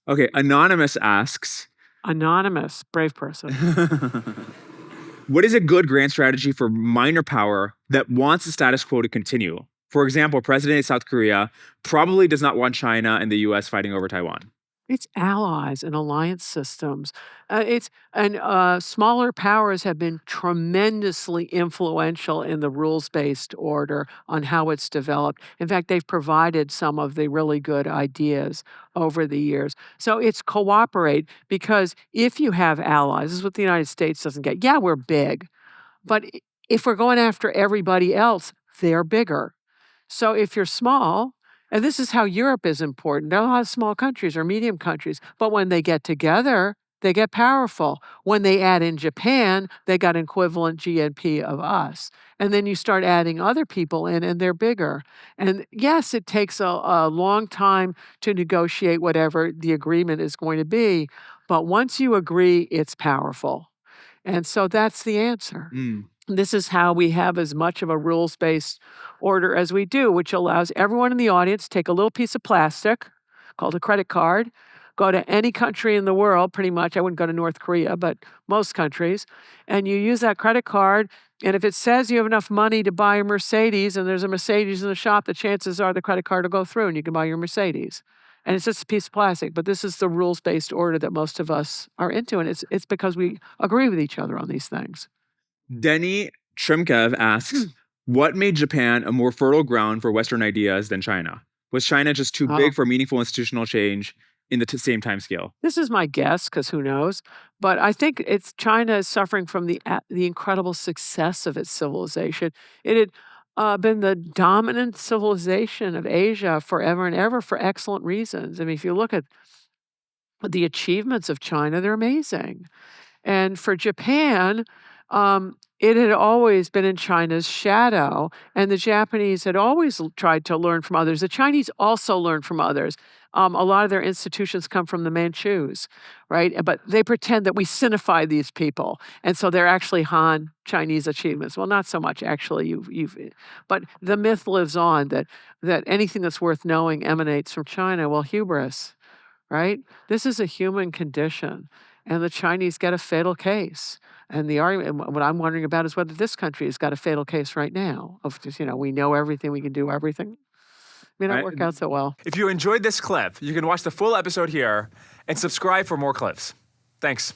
Okay, Anonymous asks, Anonymous, brave person. what is a good grand strategy for minor power that wants the status quo to continue? For example, President of South Korea probably does not want China and the US fighting over Taiwan. It's allies and alliance systems. Smaller powers have been tremendously influential in the rules-based order on how it's developed. In fact, they've provided some of the really good ideas over the years. So it's cooperate because if you have allies, this is what the United States doesn't get. Yeah, we're big, but if we're going after everybody else, they're bigger. So if you're small, and this is how Europe is important. There are a lot of small countries or medium countries, but when they get together, they get powerful. When they add in Japan, they got equivalent GNP of us. And then you start adding other people in, and they're bigger. And yes, it takes a long time to negotiate whatever the agreement is going to be, but once you agree, it's powerful. And so that's the answer. Mm. This is how we have as much of a rules-based order as we do, which allows everyone in the audience to take a little piece of plastic called a credit card, go to any country in the world, pretty much. I wouldn't go to North Korea, but most countries, and you use that credit card, and if it says you have enough money to buy a Mercedes and there's a Mercedes in the shop, the chances are the credit card will go through and you can buy your Mercedes. And it's just a piece of plastic, but this is the rules-based order that most of us are into, and it's because we agree with each other on these things. Denny Trimkev asks, what made Japan a more fertile ground for Western ideas than China? Was China just too big for meaningful institutional change in the same time scale? This is my guess, because who knows? But I think China is suffering from the incredible success of its civilization. It had been the dominant civilization of Asia forever and ever for excellent reasons. I mean, if you look at the achievements of China, they're amazing. And for Japan, it had always been in China's shadow, and the Japanese had always tried to learn from others. The Chinese also learned from others. A lot of their institutions come from the Manchus, right? But they pretend that we sinify these people, and so they're actually Han Chinese achievements. Well, not so much actually. But the myth lives on that anything that's worth knowing emanates from China. Well, hubris, right? This is a human condition, and the Chinese get a fatal case. And the argument, what I'm wondering about is whether this country has got a fatal case right now of just, we know everything, we can do everything. May not work out so well. If you enjoyed this clip, you can watch the full episode here and subscribe for more clips. Thanks.